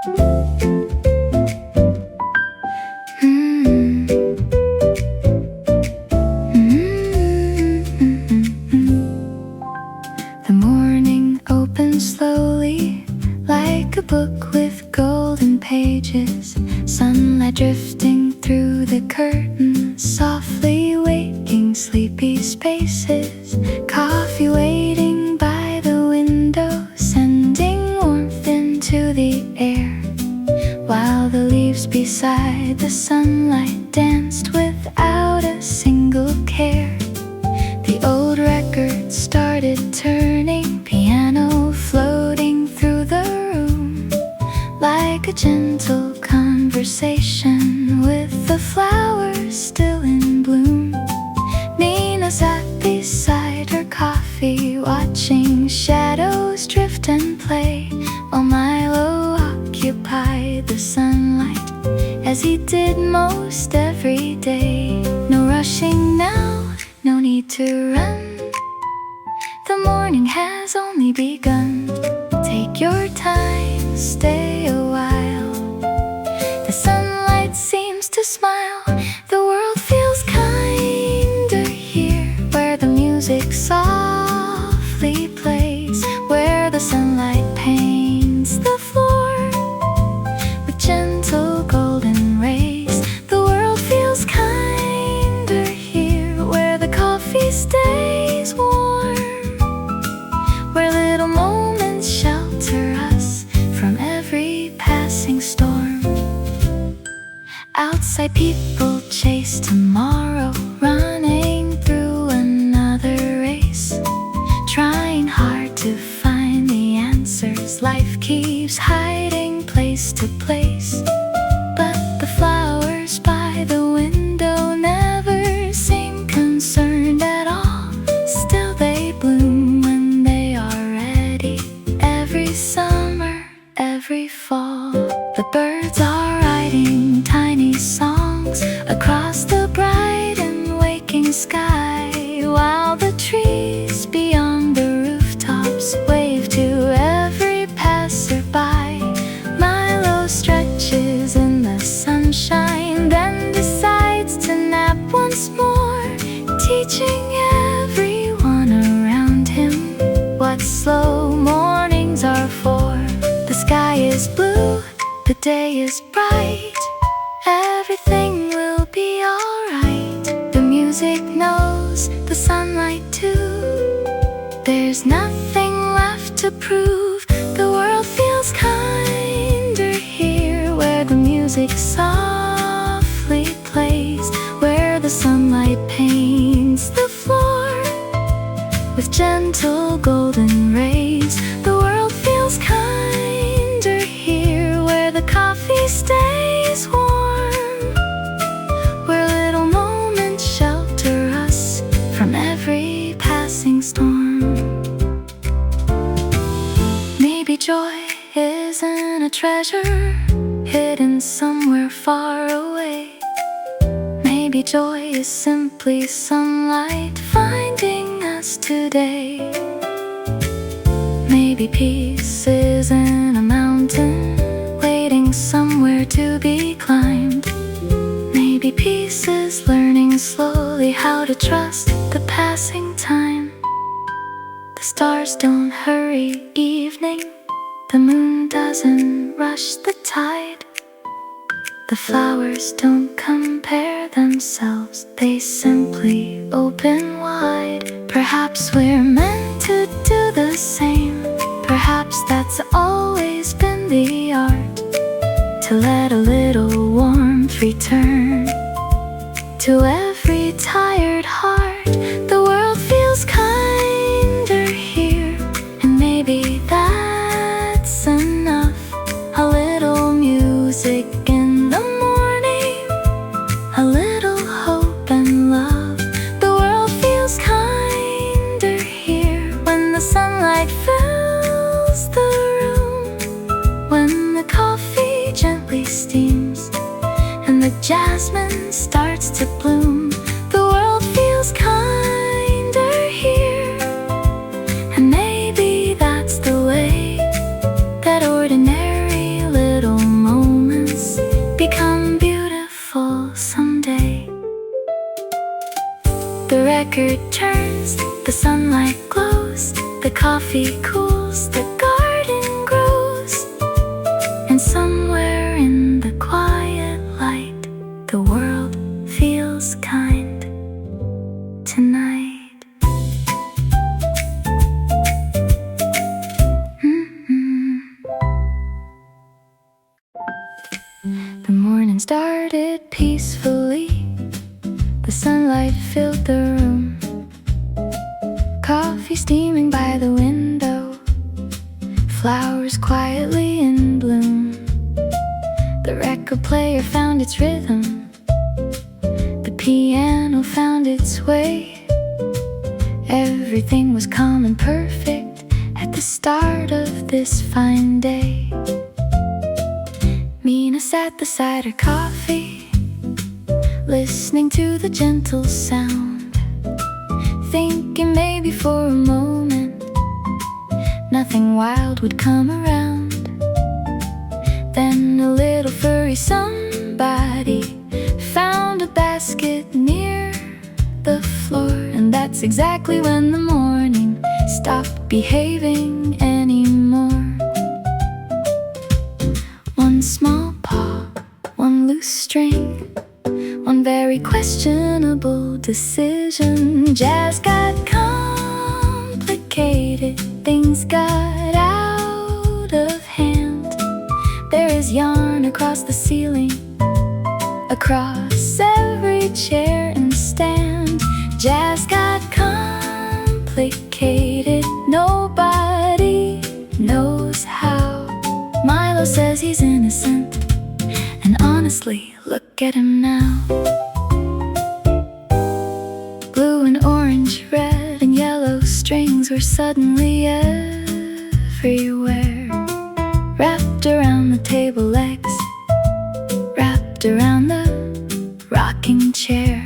The morning opens slowly, like a book with golden pages. Sunlight drifting through the curtains, softly waking sleepy spaces. Coffee waiting by the window, sending warmth into the air. While the leaves beside the sunlight danced without a single care. The old record started turning, piano floating through the room, like a gentle conversation with the flowers still in bloom. Nina sat beside her coffee, watching shadows drift and play, while Milo occupied the sunlight, as he did most every day. No rushing now, no need to run. The morning has only begun. Take your time, stay a while. The sunlight seems to smile. The world feels kinder here, where the music softly plays, where the sunlight paints the floor with gentle golden rays. The world feels kinder here, where the coffee stays warm, where little moments shelter us from every passing storm. Outside people chase tomorrow, running through another race, trying hard to find the answers. Life keeps hiding place to place, but the flowers by the window never seem concerned at all. Still they bloom when they are ready, every summer, every fall. The birds are writing tiny songs across the bright and waking sky, while the trees beyond the rooftops wave to every passerby. Milo stretches in the sunshine, then decides to nap once more, teaching everyone around him what slow mornings are for. The sky is blue, the day is bright, everything will be alright. The music knows the sunlight too. There's nothing left to prove. The world feels kinder here, where the music softly plays, where the sunlight paints the floor with gentle golden rays. The world feels kinder here, where the coffee stays warm, where little moments shelter us from every passing storm. Maybe joy isn't a treasure hidden somewhere far away. Maybe joy is simply sunlight finding us today. Maybe peace isn't a mountain waiting somewhere to be climbed. Maybe peace is learning slowly how to trust the passing time. The stars don't hurry evening, the moon doesn't rush the tide. The flowers don't compare themselves, they simply open wide. Perhaps we're meant to do the same. Perhaps that's always been the art, to let a little warmth return to every tired heart. The world feels kinder here, and maybe that's enough. A little music in the morning, a little hope and love. The world feels kinder here, when the sunlight fills the room, when the coffee gently steams and the jasmine starts to bloom. The world feels kinder here, and maybe that's the way that ordinary little morning started peacefully. The sunlight filled the room, coffee steaming by the window, flowers quietly in bloom. The record player found its rhythm, the piano found its way. Everything was calm and perfect at the start of this fine day. Mina sat beside her coffee, listening to the gentle sound, thinking maybe for a moment nothing wild would come around. Then a little furry somebody found a basket near the floor, and that's exactly when the morning stopped behaving anymore. One small paw, one loose string, one very questionable decision. Jazz got complicated, things got out of hand. There is yarn across the ceiling, across every chair and stand. Jazz got complicated, nobody knows how. Milo says he's innocent, and honestly, look at him now. Blue and orange, red and yellow strings were suddenly everywhere, wrapped around the table legs, wrapped around the rocking chair.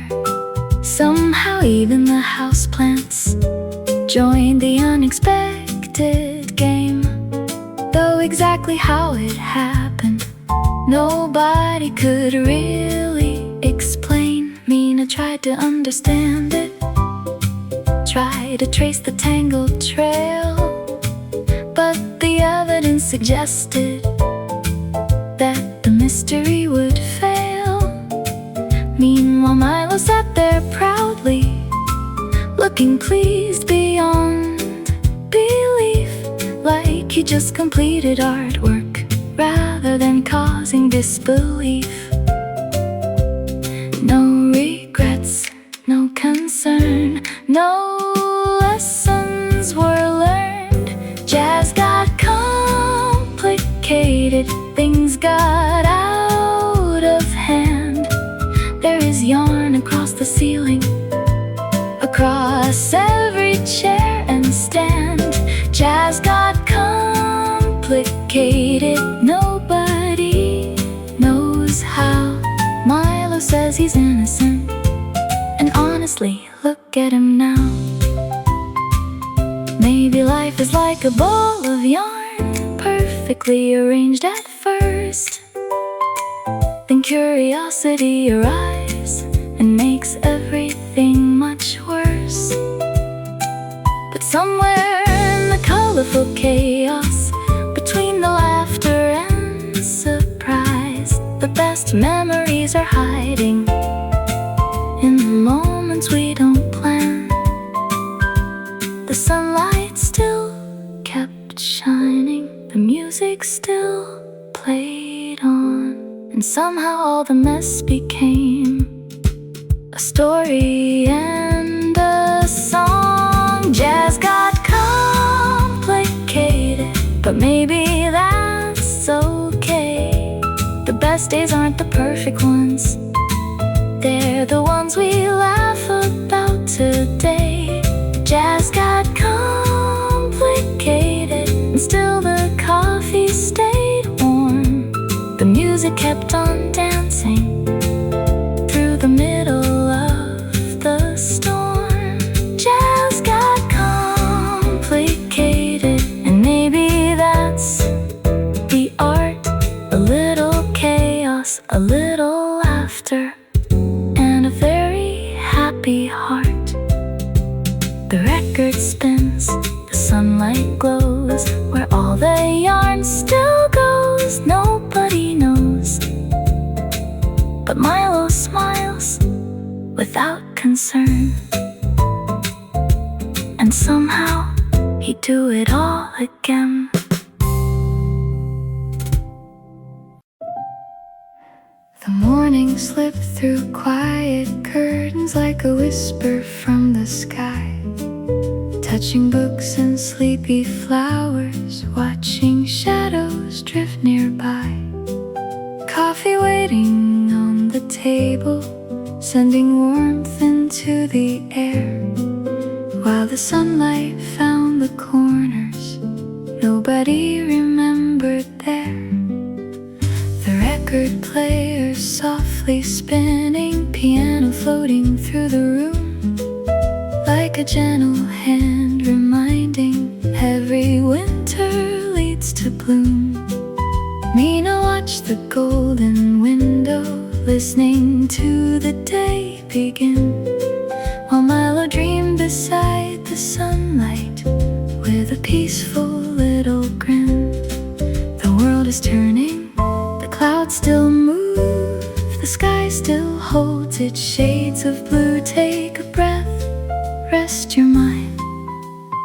Somehow even the houseplants joined the unexpected game. Though exactly how it happened, nobody could really explain. Mina tried to understand it, tried to trace the tangled trail, but the evidence suggested that the mystery would fail. Meanwhile, Milo sat there proudly, looking pleased beyond belief, like he just completed artwork rather than causing disbelief. No regrets, no concern, no lessons were learned. Jazz got complicated, things got out of hand. There is yarn across the ceiling, across every chair and stand. Jazz got complicated, nobody knows how. Milo says he's innocent, and honestly, look at him now. Maybe life is like a ball of yarn, perfectly arranged at first. Then curiosity arrives and makes everything much worse. But somewhere in the colorful chaos, between the laughter and surprise, the best memories are hiding in the moments we don't plan. The sunlight still kept shining, the music still played on, and somehow all the mess became a story and a song. Jazz got complicated, but maybe that's okay. The best days aren't the perfect ones, they're the ones we laugh about today. Jazz got complicated, and still the coffee stayed warm. The music kept on dancing through the middle of the storm. Jazz got complicated, and maybe that's the art. A little chaos, a little laughter, and a very happy heart. The record spins, the sunlight glows, where all the yarn still goes, nobody knows. But Milo smiles without concern, and somehow he'd do it all again. The morning slip through quiet curtains like a whisper from the sky, touching books and sleepy flowers, watching shadows drift nearby. Coffee waiting on the table, sending warmth into the air, while the sunlight found the corners nobody remembered there. The record player softly spinning, piano floating through the room, like a gentle hand reminding every winter leads to bloom. Mina watched the golden window, listening to the day begin, while Milo dreamed beside the sunlight with a peaceful little grin. The world is turning, the clouds still move, the sky still holds its shades of blue. Take a breath, rest your mind,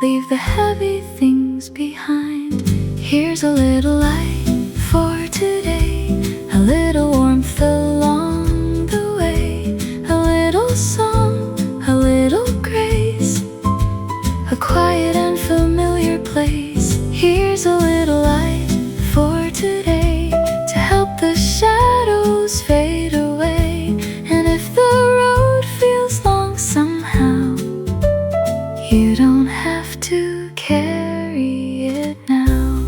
leave the heavy things behind. Here's a little light for today, a little warmth along the way, a little song, a little grace, a quiet and familiar place. Here's a little light for today, to help the shadows fade away. And if the road feels long somehow, you don't have to carry it now.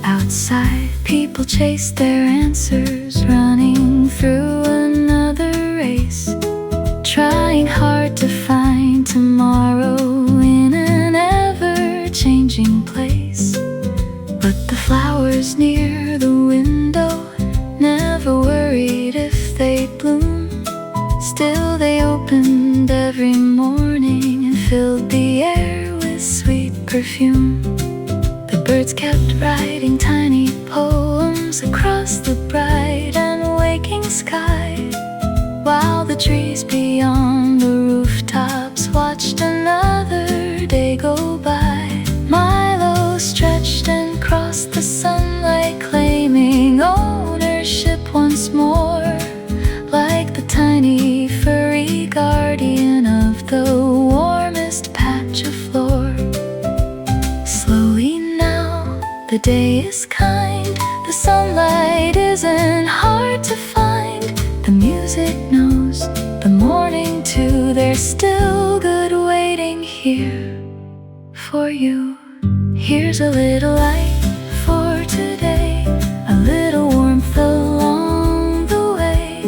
Outside, people chase their answers, running through another race, trying hard to find tomorrow in an ever-changing place. But the flowers near the window never worried if they'd bloom. Still they opened every morning and filled the air with sweet perfume. The birds kept writing tiny poems across the bright and waking sky, while the trees beyond the rooftops watched another day go by. Milo stretched and crossed the sunlight, claiming ownership once more, like the tiny furry guardian of the warmest patch of floor. Slowly now, the day is kind, the sunlight isn't hard to find. The music knows the morning too, there's still good waiting here for you. Here's a little light for today, a little warmth along the way,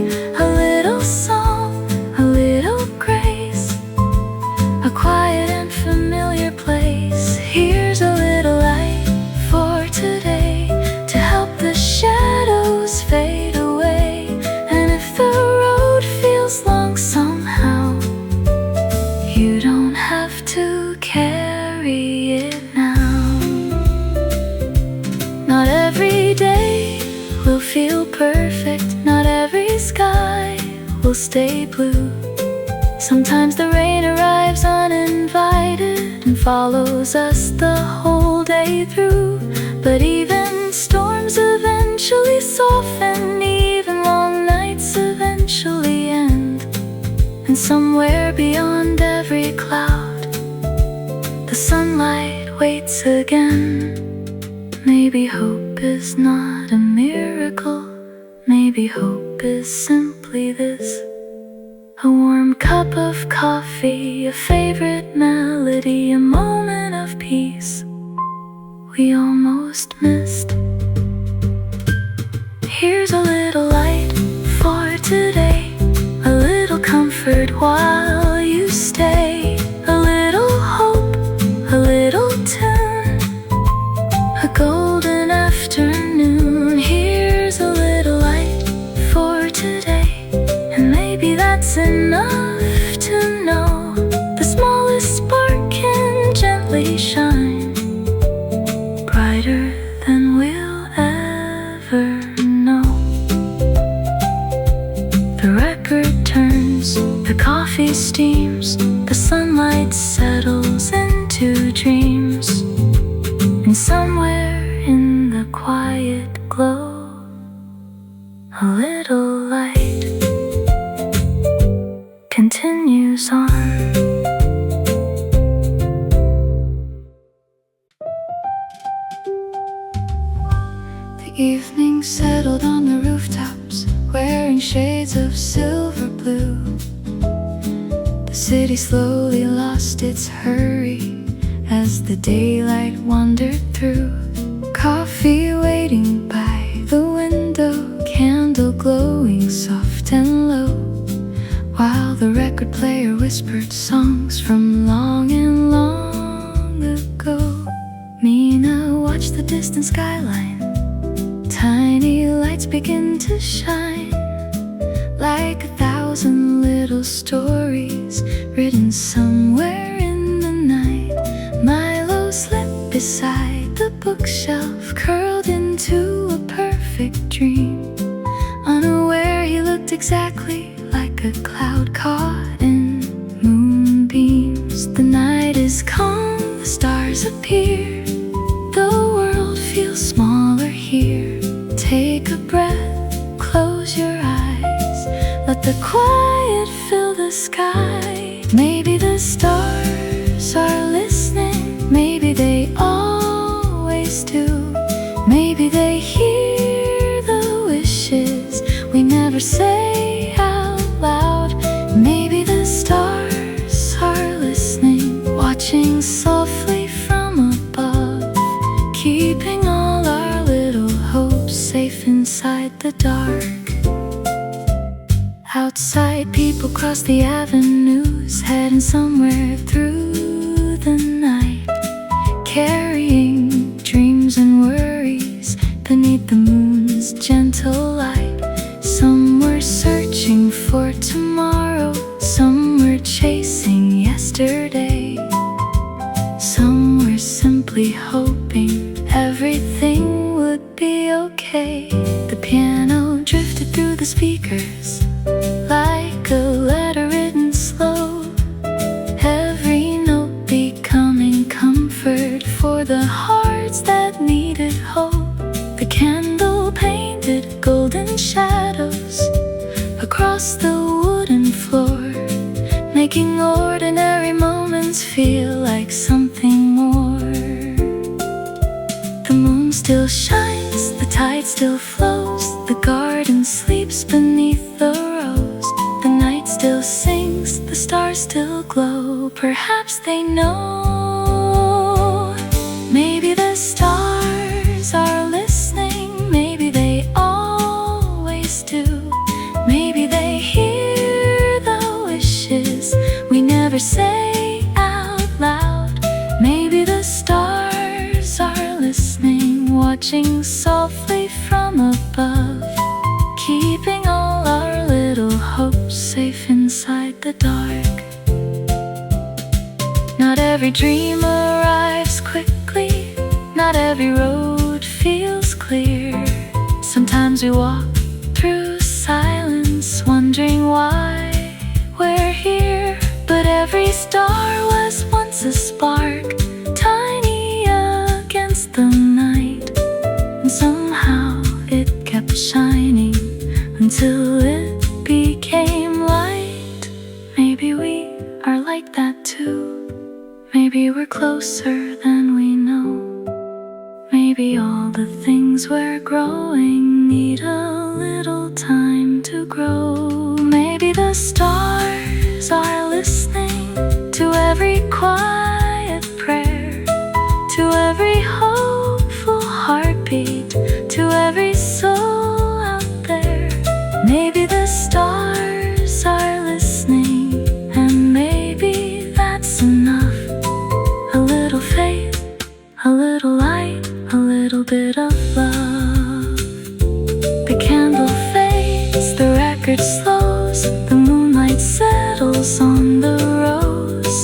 a little song, a little grace, a quiet and familiar place. Here's a little light for today, to help the shadows fade away. And if the road feels long somehow, you don't have to carry it now. Not every day will feel perfect, not every sky will stay blue. Sometimes the rain arrives uninvited and follows us the whole day through. But even storms eventually soften, even long nights eventually end. And somewhere beyond every cloud, the sunlight waits again. Maybe hope is not a miracle, maybe hope is simply this: a warm cup of coffee, a favorite melody, a moment of peace we almost missed. Here's a little light for today, a little comfort while you stay, a little hope, a little tune, a golden afternoon. Here's a little light for today, and maybe that's enough to know the smallest spark can gently shine, brighter than we'll ever know. The record turns, the coffee steams, the sunlight settles into dreams. And somewhere in the quiet glow, a little light continues on. The evening settled on the rooftops, wearing shades of silver blue. The city slowly lost its hurry as the daylight wandered through. Coffee waiting by the window, candle glowing soft and low, while the record player whispered songs from long and long ago. Mina watched the distant skyline. Tiny lights begin to shine, like 1,000 little stories written somewhere in the night. Milo slept beside the bookshelf, curled into a perfect dream. Unaware, he looked exactly like a cloud caught in moonbeams. The night is calm, the stars appear, the world feels smaller here. Take a breath, close your eyes, let the quiet fill the sky. Maybe the stars are listening, maybe they always do. Maybe they hear the wishes we never say out loud. Maybe the stars are listening, watching softly from above, keeping all our little hopes safe inside the dark. Outside, people cross the avenues, heading somewhere through the night, carrying dreams and worries beneath the moon's gentle light. Some were searching for tomorrow, some were chasing yesterday, some were simply hoping everything would be okay. The piano drifted through the speakers like a letter written slow, every note becoming comfort for the hearts that needed hope. The candle painted golden shadows across the wooden floor, making ordinary moments feel like something more. The moon still shines, the tide still flows, the garden sleeps beneath the rose. The night still sings, the stars still glow. Perhaps they know. Maybe the stars are listening, maybe they always do. Maybe they hear the wishes we never say out loud. Maybe the stars are listening, watching softly from above, keeping all our little hopes safe inside the dark. Not every dream arrives quickly, not every road feels clear. Sometimes we walk through silence, wondering why we're here. But every star was once a spark, tiny against the night, and somehow it kept shining until it became light. Maybe we are like that too. Maybe we're closer than we know. Maybe all the things we're growing need a little time to grow. Maybe the stars are listening to every quiet prayer, to every hopeful heartbeat, to every soul out there. Maybe the stars are listening, and maybe that's enough. A little faith, a little light, a little bit of love. The candle fades, the record slows, the moonlight settles on the rose,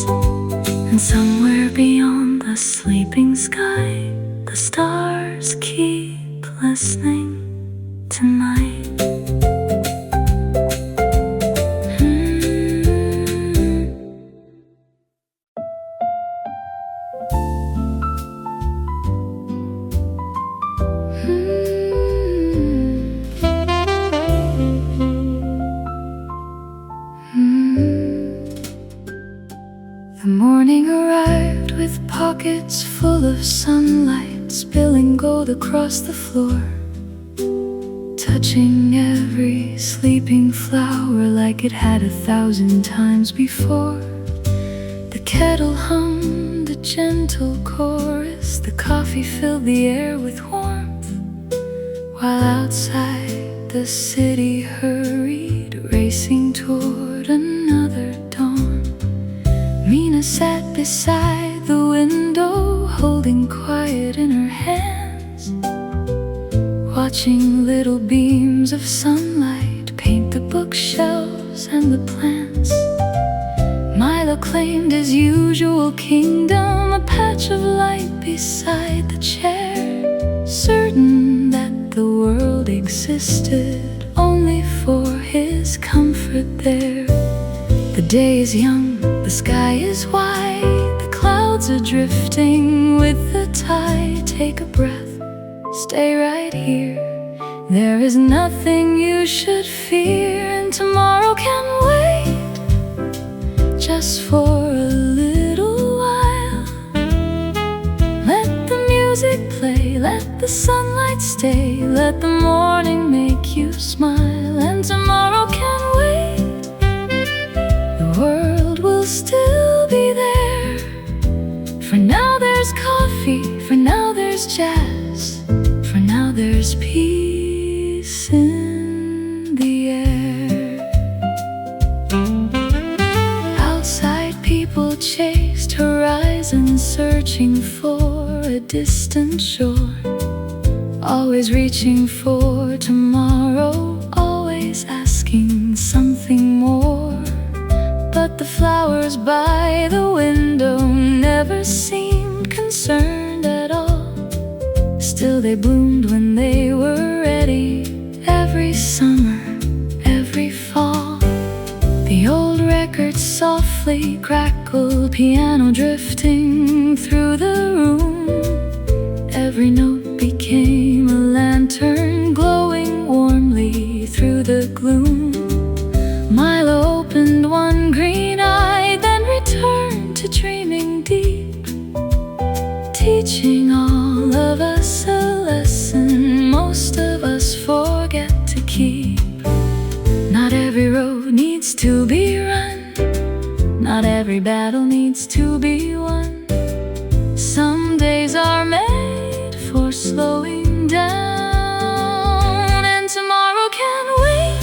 and somewhere beyond the sleeping sky, the stars keep listening tonight. across the floor, touching every sleeping flower like it had 1,000 times before. The kettle hummed a gentle chorus, the coffee filled the air with warmth, while outside the city hurried, racing toward another dawn. Mina sat beside the window, holding quiet in her hands, watching little beams of sunlight paint the bookshelves and the plants. Milo claimed his usual kingdom, a patch of light beside the chair, certain that the world existed only for his comfort there. The day is young, the sky is wide, the clouds are drifting with the tide. Take a breath, stay right here. There is nothing you should fear, and tomorrow can wait just for a little while. Let the music play, let the sunlight stay, let the morning make you smile, and tomorrow can wait. The world will still be there. For now there's coffee, for now there's jazz, for now there's peace in the air. Outside people chased horizons, searching for a distant shore, always reaching for tomorrow, always asking something more. But the flowers by the window never seemed concerned at all. Still they bloomed when they were ready, every summer, every fall. The old record softly crackled, piano drifting through the room. Every note became a lantern, glowing warmly through the gloom. Milo opened one green eye, then returned to dreaming deep, teaching all of us a lesson most of us forget to keep. Not every road needs to be run, not every battle needs to be won. Some days are made for slowing down, and tomorrow can wait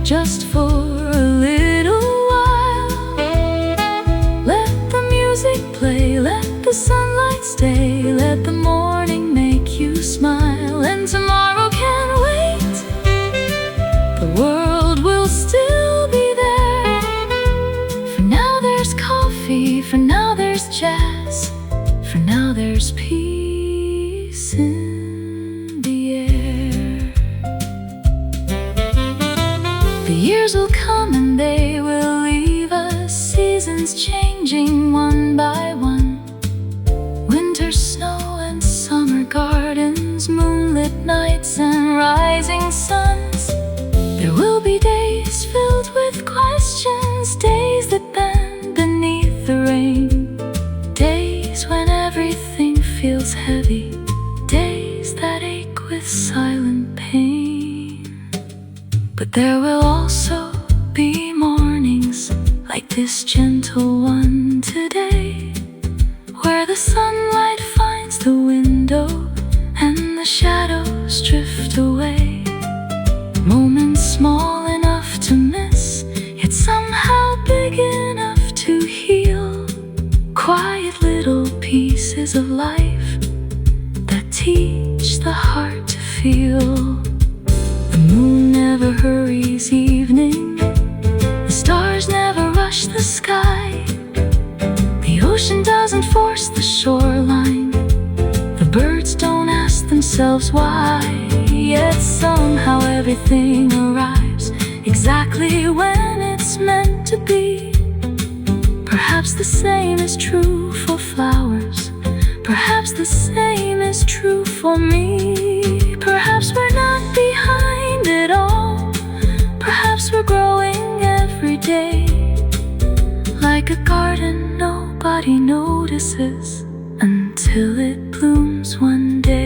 just for a little while. Let the music play, let the sunlight stay, let the morning make you smile, and tomorrow can wait. The world will still be there. For now there's coffee, for now there's jazz, for now there's peace in the air. The years will come and they will leave us, seasons changing one by one. Winter snow and summer gardens, moonlit nights and rising suns. There will be days filled with questions, days that bend beneath the rain, days when everything feels heavy, days that ache with silent pain. But there will also be mornings like this gentle one today, where the sunlight finds the window and the shadows drift away. Moments small enough to miss, yet somehow big enough to heal. Quiet little pieces of life that teach the heart to feel. The moon never hurries evening, the stars never rush the sky. The ocean doesn't force the shoreline, the birds don't ask themselves why. Yet somehow everything arrives exactly when it's meant to be. Perhaps the same is true for flowers, perhaps the same is true for me. Perhaps we're not behind it all, perhaps we're growing every day. Like a garden nobody notices until it blooms one day.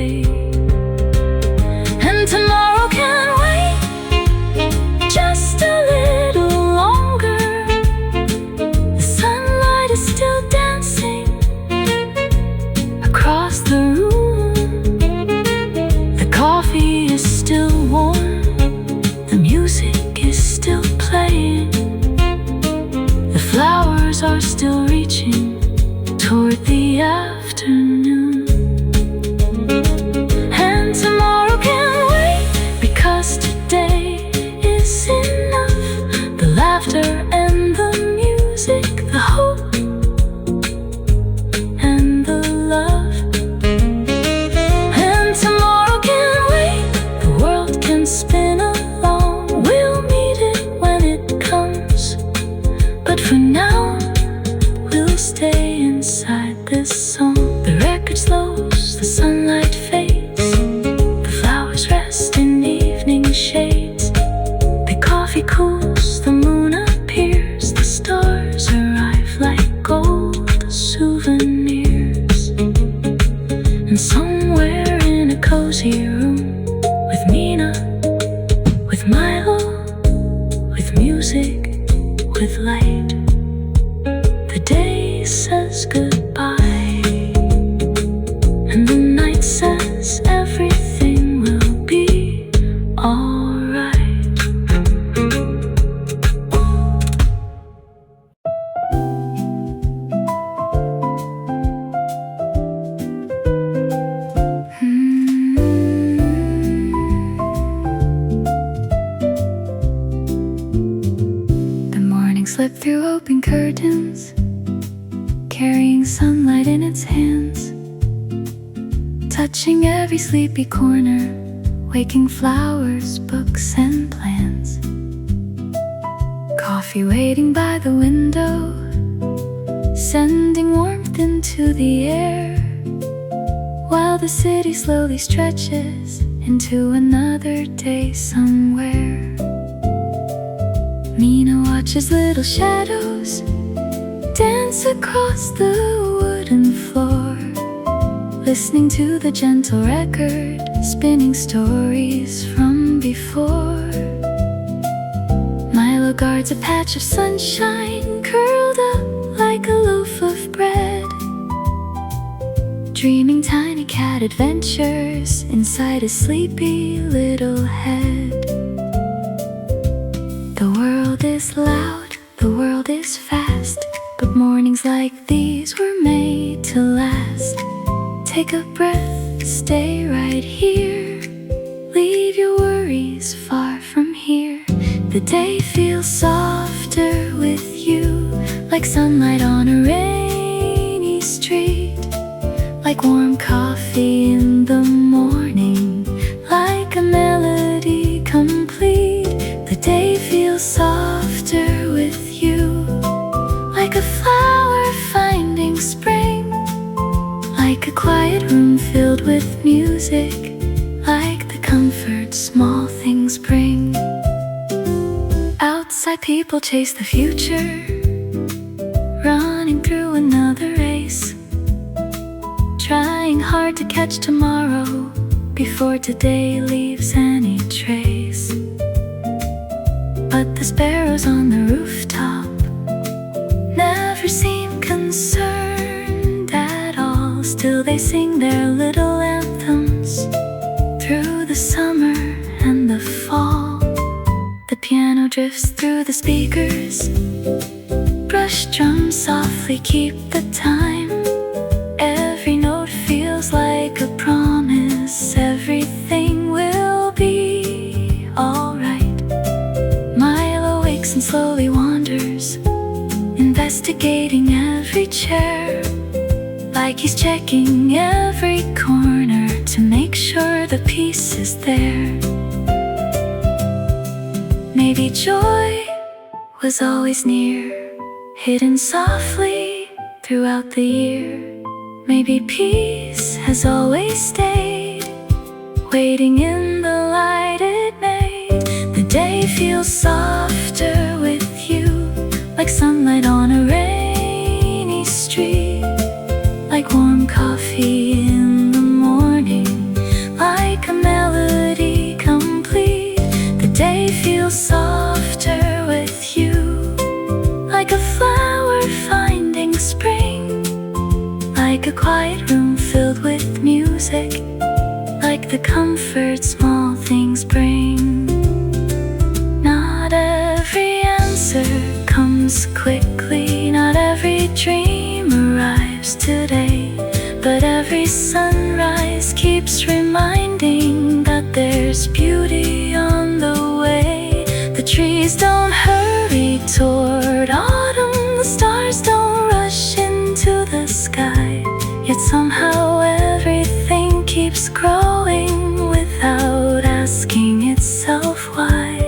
cozy room with Mina, with Milo, with music, with light. The day says goodbye, and the night says everything will be alright. The morning slipped through open curtains, carrying sunlight in its hands, touching every sleepy corner, waking flowers, books, and plans. Coffee waiting by the window, sending warmth into the air, while the city slowly stretches into another day somewhere. Mina watches little shadows dance across the wooden floor, listening to the gentle record, spinning stories from before. Milo guards a patch of sunshine, curled up like a loaf of bread, dreaming tiny cat adventures inside a sleepy little head. The world is loud, the world is fast, but mornings like these were made to last. Take a breath, stay right here, leave your worries far from here. The day feels softer with you, like sunlight on a rainy street, like warm coffee in the morning, like a melody complete. The day feels softer with you, like a flower finding spring, like a quiet room filled with music, like the comfort small things bring. Outside people chase the future, running through another race, trying hard to catch tomorrow before today leaves any trace. But the sparrows on the rooftop never seem concerned at all. Still they sing their little anthems through the summer and the fall. The piano drifts through the speakers, brush drums softly keep the time. Every note feels like a promise, everything will be alright. Milo wakes and slowly wanders, investigating every chair, like he's checking every corner to make sure the peace is there. Maybe joy was always near, hidden softly throughout the year. Maybe peace has always stayed, waiting in the light it made. The day feels softer with you, like sunlight on a rainy street, like warm coffee in the morning, like a melody complete. The day feels softer with you, like a flower finding spring, like a quiet room filled with music, like the comfort small things bring. Not every answer comes quickly, not every dream arrives today, but every sunrise keeps reminding that there's beauty on the way. The trees don't hurry toward autumn, the stars don't rush into the sky, yet somehow everything keeps growing without asking itself why.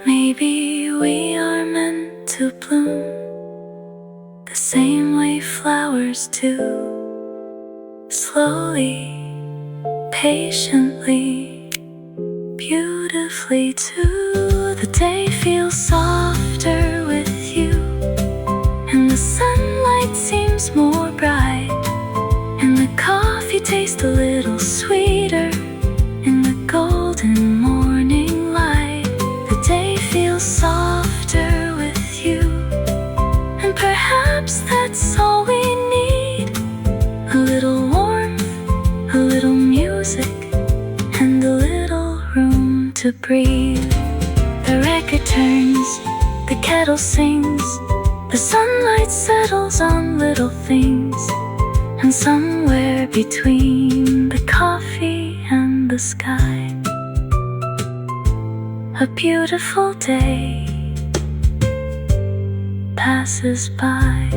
Maybe we are meant to bloom the same way flowers do, slowly, patiently, beautifully too. The day feels softer with you, and the sunlight seems more bright, and the coffee tastes a little music and a little room to breathe. The record turns, the kettle sings, the sunlight settles on little things, and somewhere between the coffee and the sky, a beautiful day passes by.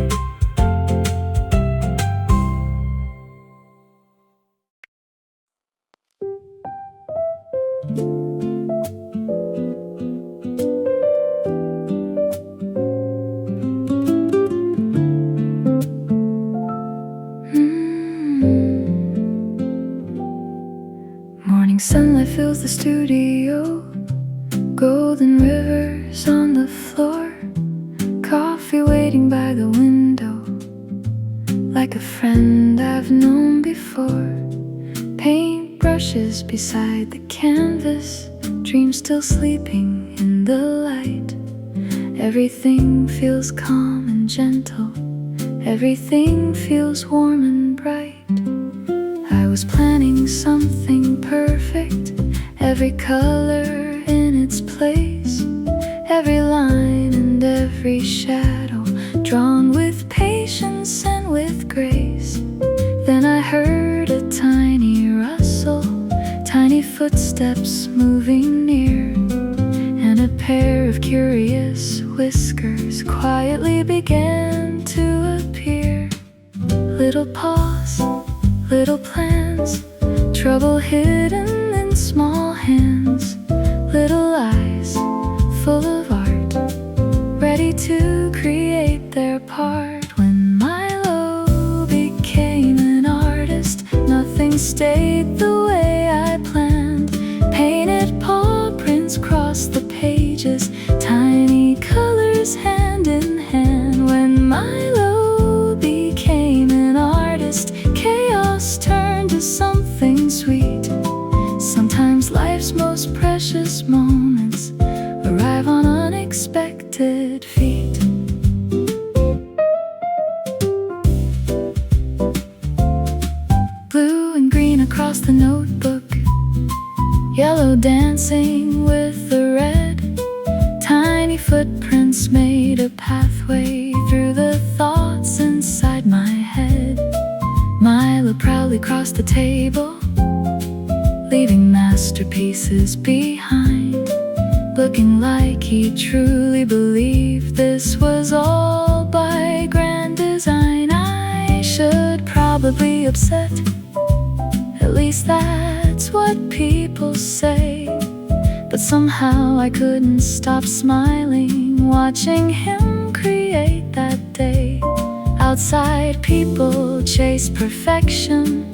Morning sunlight fills the studio, golden rivers on the floor, coffee waiting by the window, like a friend I've known before. Paint brushes beside the canvas, dreams still sleeping in the light. Everything feels calm and gentle, everything feels warm and bright. I was planning something perfect, every color in its place, every line and every shadow drawn with patience and with grace. Then I heard a tiny rustle, tiny footsteps moving near, and a pair of curious whiskers quietly began to appear. Little paws, little plans, trouble hidden in small hands, little eyes full of art, ready to create their part. When Milo became an artist, nothing stayed the way I planned. Painted paw prints crossed the pages, tiny colors hand in hand. When Milo became an artist, chaos turned to something sweet. Sometimes life's most precious moments arrive on unexpected feet. Blue and green across the notebook, yellow dancing with the red. Tiny footprints made a pathway through the thoughts inside my head. Milo proudly crossed the table, leaving masterpieces behind, looking like he truly believed this was all by grand design. I should probably upset, at least that's what people say, but somehow I couldn't stop smiling, watching him create that day. Outside people chase perfection,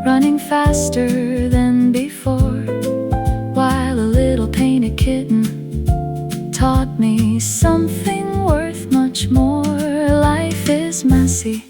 running faster than before, while a little painted kitten taught me something worth much more. Life is messy,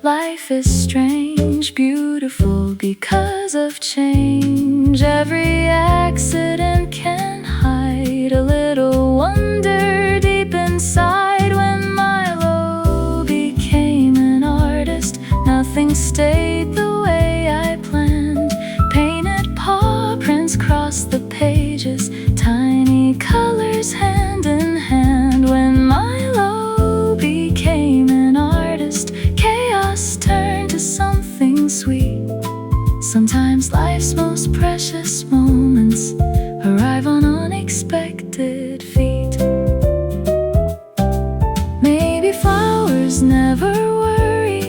life is strange, beautiful because of change. Every accident can hide a little wonder deep inside. When Milo became an artist, nothing stayed the way I planned. Painted paw prints crossed the pages, tiny colors hand in hand. When Milo became an artist, chaos turned to something sweet. Sometimes life's most precious moments arrive on unexpected feet. Maybe flowers never worry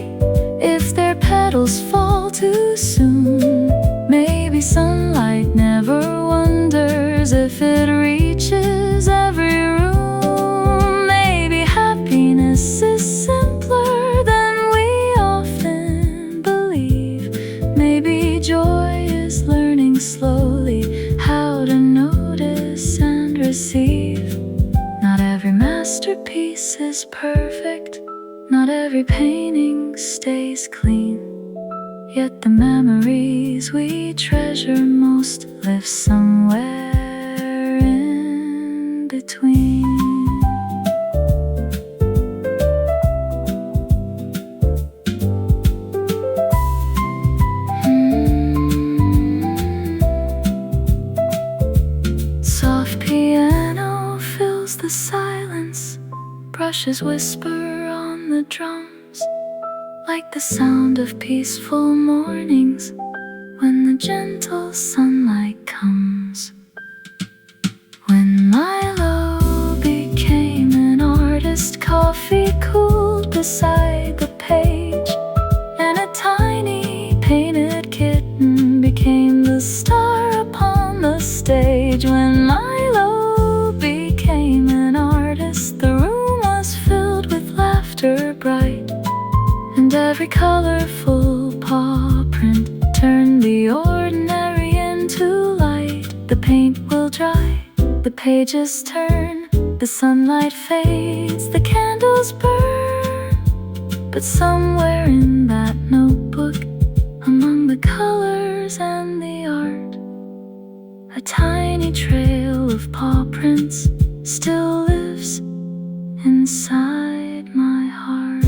if their petals fall too soon. Maybe sunlight never wonders if it reaches every room. Maybe happiness is simpler than we often believe. Maybe joy is learning slowly how to notice and receive. Not every masterpiece is perfect, not every painting stays clean, yet the memories we treasure most live somewhere in between. brushes whisper on the drums, like the sound of peaceful mornings when the gentle sunlight comes. When Milo became an artist, coffee cooled beside the page, and a tiny painted kitten became the star upon the stage. When Milo became an artist, the room was filled with laughter bright, and every colorful paw print turned the ordinary into light. The paint will dry, the pages turn, the sunlight fades, the candles burn, but somewhere in that notebook, among the colors and the art, a tiny trail of paw prints still lives inside my heart.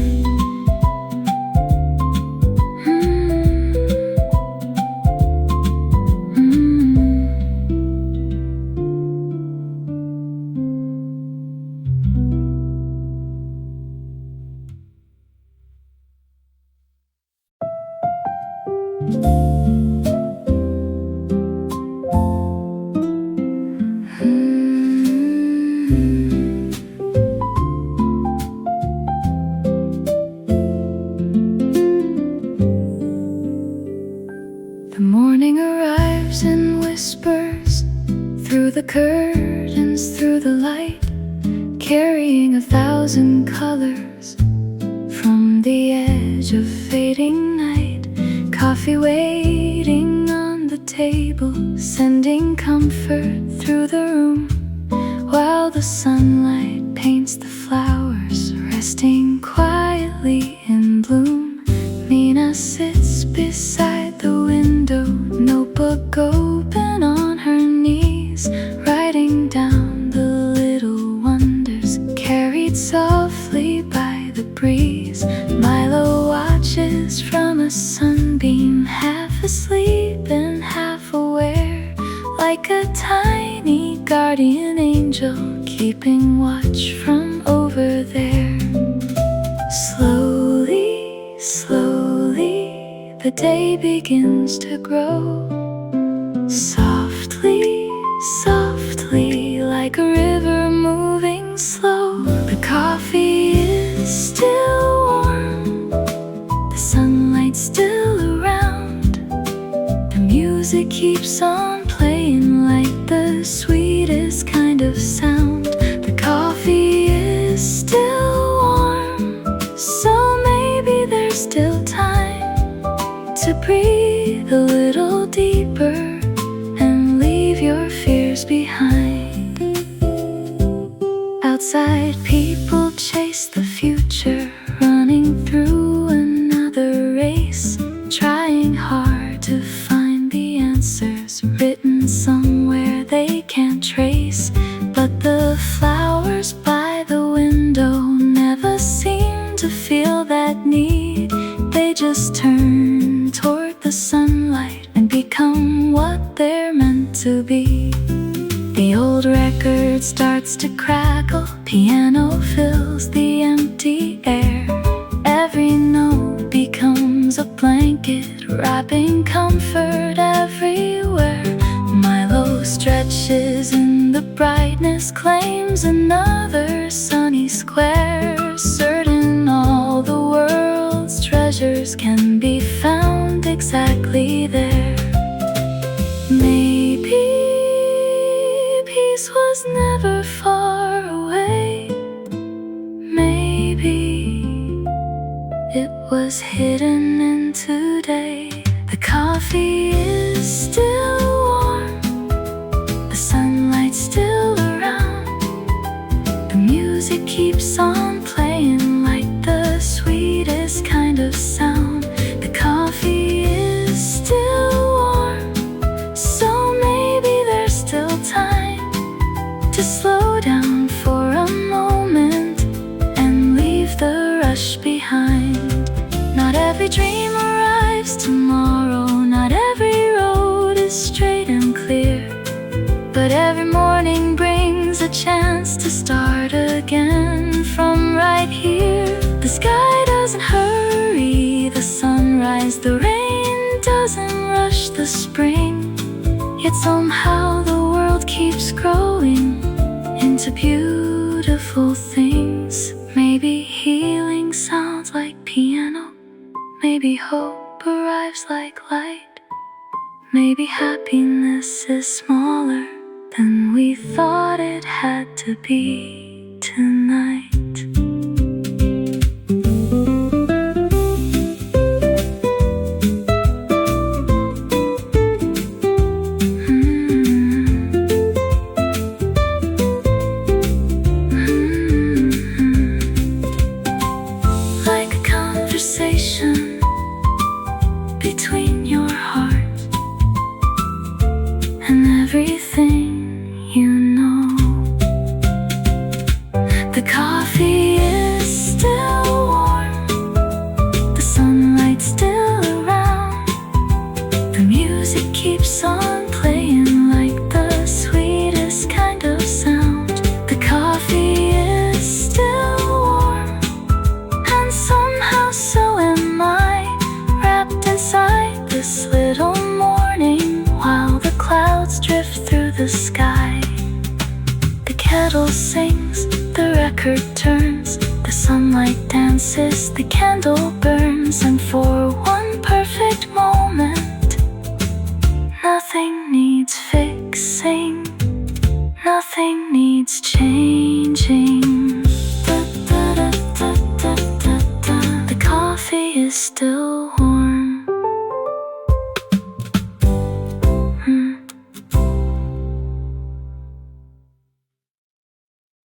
The morning arrives in whispers, through the curtains, through the light, carrying 1,000 colors from the edge of fading night. Coffee waiting on the table, sending comfort through the room, while the sunlight paints the flowers, resting quietly in bloom. Mina sits beside the window, notebook open on her knees, writing down the little wonders carried softly by the breeze. Milo watches from a sunbeam, half asleep and half aware, like a tiny guardian angel keeping watch from over there. Slowly, slowly, the day begins to grow. Softly, softly, like a river moving slow. The coffee is still warm, the sunlight's still around, the music keeps on playing like the sweetest kind of sound. The coffee is still warm, so maybe there's still time to breathe a little deeper and leave your fears behind. Outside, people chase the future, running through another race, trying hard to find the answers written somewhere they can't trace. But the flowers by the window never seem to feel that need. They just turn toward the sunlight and become what they're meant to be. The old record starts to crackle, piano fills the empty air. Every note becomes a blanket, wrapping comfort everywhere. Milo stretches in the brightness, claims another sunny square, certain all the world's treasures can be found exactly there. Maybe peace was never far away. Maybe it was hidden in today. The coffee is still warm, the sunlight's still around, the music keeps on playing like the sweetest kind of sound. The coffee is still warm, so maybe there's still time to slow down for a moment and leave the rush behind. Not every dream arrives tomorrow, not every road is straight and clear, but every morning brings a chance to start again from right doesn't hurry the sunrise, the rain doesn't rush the spring. Yet somehow the world keeps growing into beautiful things. Maybe healing sounds like piano, maybe hope arrives like light. Maybe happiness is smaller than we thought it had to be tonight. Like a conversation between your heart and everything you know. The coffee is still warm, the sunlight's still around, the music keeps on playing like the sweetest kind of sound. The coffee is still warm, and somehow so am I, wrapped inside this little morning while the clouds drift through the sky. The kettle sings, the record turns, the sunlight dances, the candle burns, and for one perfect moment, nothing needs fixing, nothing needs changing.